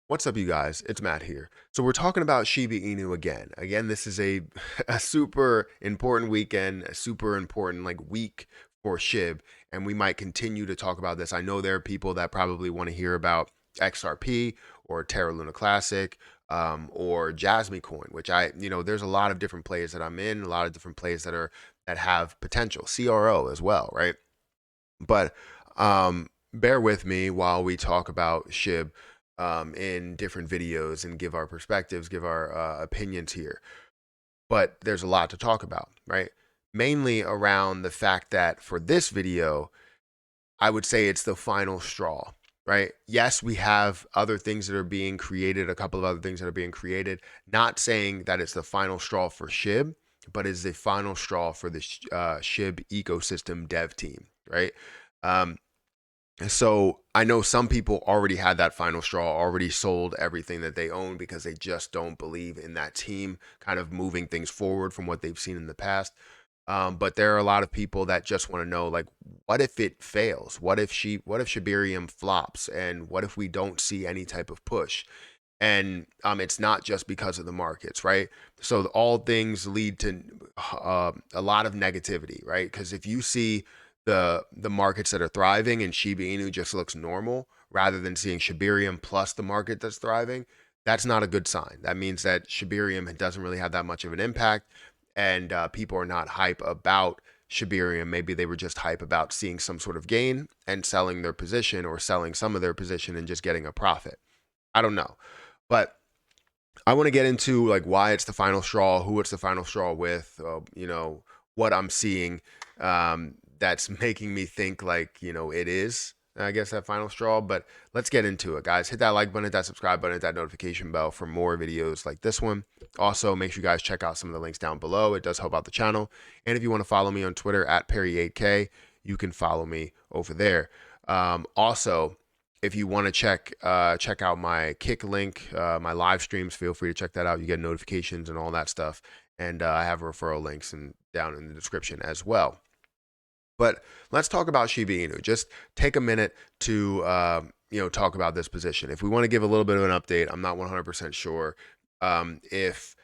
What's up, you guys? It's Matt here. So we're talking about Shiba Inu again. Again, this is a a super important weekend, a super important week for SHIB, and we might continue to talk about this. I know there are people that probably want to hear about XRP or Terra Luna Classic, or Jasmine Coin, which there's a lot of different plays that I'm in, a lot of different plays that have potential. CRO as well, right? But bear with me while we talk about SHIB in different videos and give our perspectives, give our opinions here. But there's a lot to talk about, right? Mainly around the fact that for this video, I would say it's the final straw, right? Yes, we have other things that are being created, a couple of other things that are being created. Not saying that it's the final straw for SHIB, but is the final straw for the SHIB ecosystem dev team, right? Um, so I know some people already had that final straw, already sold everything that they own because they just don't believe in that team kind of moving things forward from what they've seen in the past. But there are a lot of people that just want to know, like, what if it fails? What if Shibarium flops? And what if we don't see any type of push? And it's not just because of the markets, right? So all things lead to a lot of negativity, right? Because if you see the markets that are thriving and Shiba Inu just looks normal, rather than seeing Shibarium plus the market that's thriving, that's not a good sign. That means that Shibarium doesn't really have that much of an impact, and people are not hype about Shibarium. Maybe they were just hype about seeing some sort of gain and selling their position, or selling some of their position and just getting a profit. I don't know. But I want to get into like why it's the final straw, who it's the final straw with, what I'm seeing that's making me think like, it is, I guess, that final straw. But let's get into it, guys. Hit that like button, hit that subscribe button, hit that notification bell for more videos like this one. Also, make sure you guys check out some of the links down below. It does help out the channel. And if you want to follow me on Twitter at Perry8K, you can follow me over there. Also, if you want to check out my Kick link, my live streams, feel free to check that out. You get notifications and all that stuff, and I have referral links and down in the description as well. But let's talk about Shiba Inu. Just take a minute to talk about this position. If we want to give a little bit of an update, I'm not 100% sure if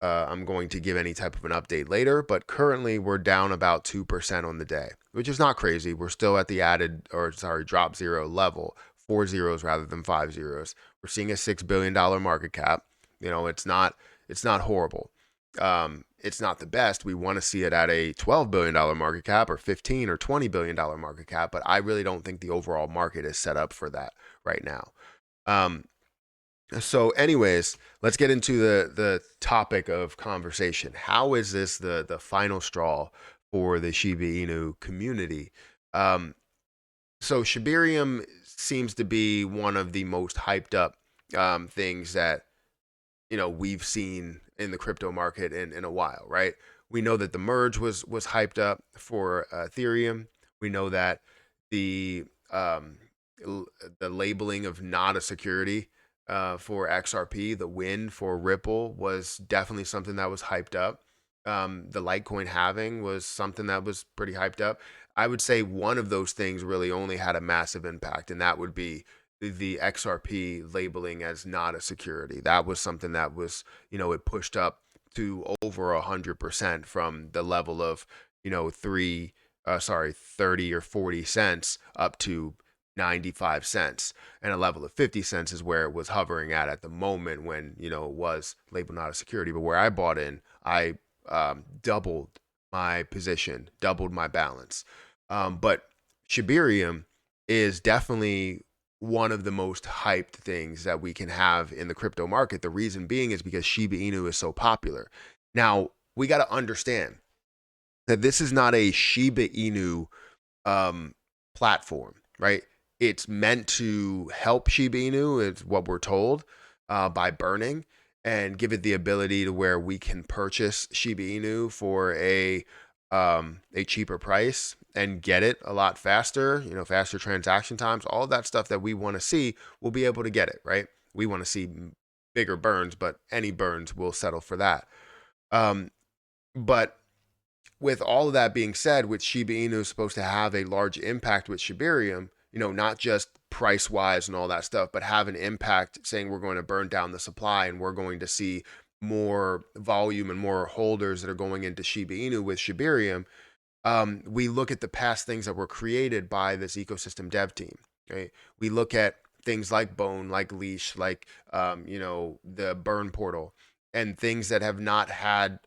I'm going to give any type of an update later, but currently we're down about 2% on the day, which is not crazy. We're still at the drop zero level, 4 zeros rather than 5 zeros. We're seeing a $6 billion market cap. It's not horrible. It's not the best. We want to see it at a $12 billion market cap, or 15 or $20 billion market cap, but I really don't think the overall market is set up for that right now. So, anyways, let's get into the topic of conversation. How is this the final straw for the Shiba Inu community? Um, so, Shibarium seems to be one of the most hyped up things that we've seen in the crypto market in a while, right? We know that the merge was hyped up for Ethereum. We know that the the labeling of not a security for XRP, the win for Ripple, was definitely something that was hyped up. The Litecoin halving was something that was pretty hyped up. I would say one of those things really only had a massive impact, and that would be the XRP labeling as not a security. That was something that was, it pushed up to over 100% from the level of, 30 or 40 cents up to 95 cents, and a level of 50 cents is where it was hovering at the moment when it was labeled not a security. But where I bought in, I doubled my position, doubled my balance. But Shibarium is definitely one of the most hyped things that we can have in the crypto market. The reason being is because Shiba Inu is so popular. Now, we got to understand that this is not a Shiba Inu platform, right? It's meant to help Shiba Inu, is what we're told, by burning, and give it the ability to where we can purchase Shiba Inu for a cheaper price and get it a lot faster, faster transaction times, all of that stuff that we want to see, we'll be able to get it, right? We want to see bigger burns, but any burns will settle for that. But with all of that being said, with Shiba Inu is supposed to have a large impact with Shibarium, not just price wise and all that stuff, but have an impact saying we're going to burn down the supply and we're going to see more volume and more holders that are going into Shiba Inu with Shibarium. We look at the past things that were created by this ecosystem dev team. Right? We look at things like Bone, like Leash, like the Burn Portal, and things that have not had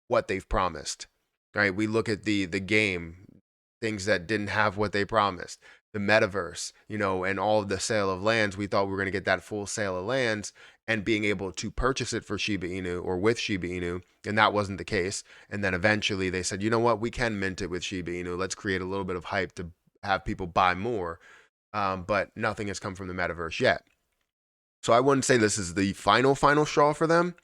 what they've promised. Right? We look at the game, things that didn't have what they promised. The metaverse, and all of the sale of lands. We thought we were going to get that full sale of lands and being able to purchase it for Shiba Inu or with Shiba Inu, and that wasn't the case. And then eventually they said, you know what, we can mint it with Shiba Inu. Let's create a little bit of hype to have people buy more. But nothing has come from the metaverse yet. So I wouldn't say this is the final straw for them,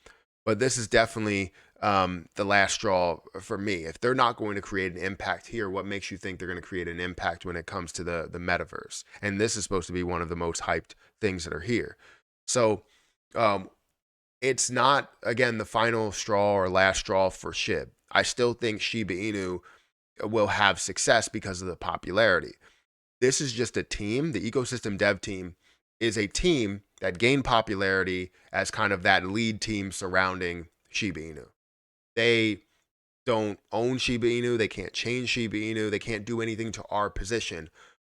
but this is definitely the last straw for me. If they're not going to create an impact here, what makes you think they're going to create an impact when it comes to the metaverse? And this is supposed to be one of the most hyped things that are here. So it's not, again, the final straw or last straw for SHIB. I still think Shiba Inu will have success because of the popularity. This is just a team. The ecosystem dev team is a team that gained popularity as kind of that lead team surrounding Shiba Inu. They don't own Shiba Inu. They can't change Shiba Inu. They can't do anything to our position.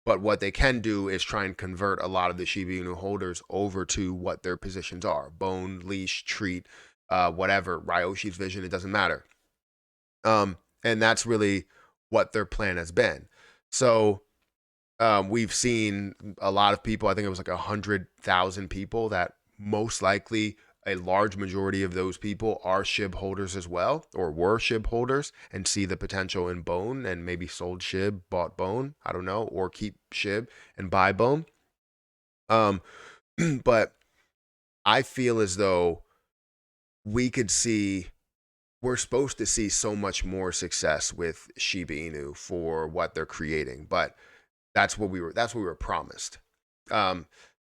But what they can do is try and convert a lot of the Shiba Inu holders over to what their positions are. Bone, Leash, Treat, whatever, Ryoshi's vision, it doesn't matter. And that's really what their plan has been. So we've seen a lot of people, I think it was like 100,000 people that most likely a large majority of those people are SHIB holders as well, or were SHIB holders and see the potential in Bone and maybe sold SHIB, bought Bone, I don't know, or keep SHIB and buy Bone. But I feel as though we're supposed to see so much more success with Shiba Inu for what they're creating, but that's what we were promised.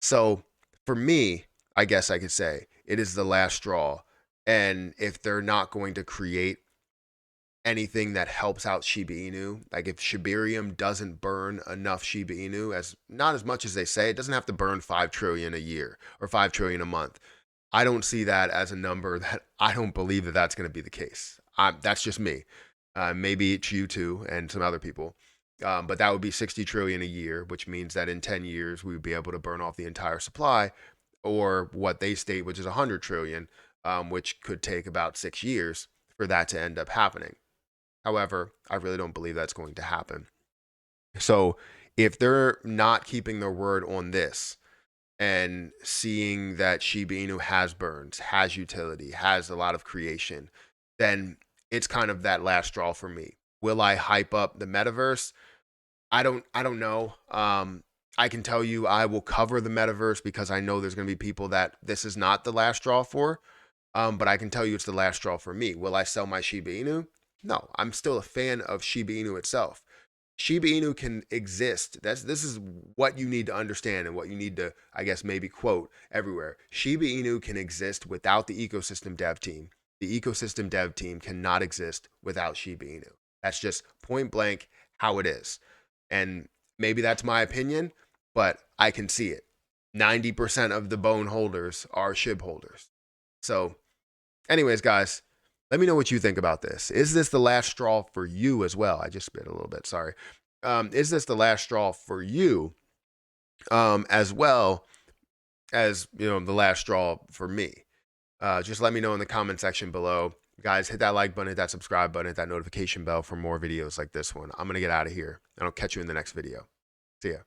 So for me, I guess I could say it is the last straw. And if they're not going to create anything that helps out Shiba Inu, like if Shibarium doesn't burn enough Shiba Inu, not as much as they say, it doesn't have to burn 5 trillion a year or 5 trillion a month. I don't see that as a number that I don't believe that that's going to be the case. That's just me. Maybe it's you too and some other people. But that would be 60 trillion a year, which means that in 10 years, we would be able to burn off the entire supply, or what they state, which is 100 trillion, which could take about 6 years for that to end up happening. However, I really don't believe that's going to happen. So if they're not keeping their word on this and seeing that Shiba Inu has burns, has utility, has a lot of creation, then it's kind of that last straw for me. Will I hype up the metaverse? I don't know. I can tell you I will cover the metaverse because I know there's going to be people that this is not the last straw for. But I can tell you it's the last straw for me. Will I sell my Shiba Inu? No, I'm still a fan of Shiba Inu itself. Shiba Inu can exist. This is what you need to understand and what you need to, I guess, maybe quote everywhere. Shiba Inu can exist without the ecosystem dev team. The ecosystem dev team cannot exist without Shiba Inu. That's just point blank how it is. And maybe that's my opinion, but I can see it. 90% of the Bone holders are SHIB holders. So anyways, guys, let me know what you think about this. Is this the last straw for you as well? I just spit a little bit, sorry. Is this the last straw for you as well as, the last straw for me? Just let me know in the comment section below. Guys, hit that like button, hit that subscribe button, hit that notification bell for more videos like this one. I'm going to get out of here, and I'll catch you in the next video. See ya.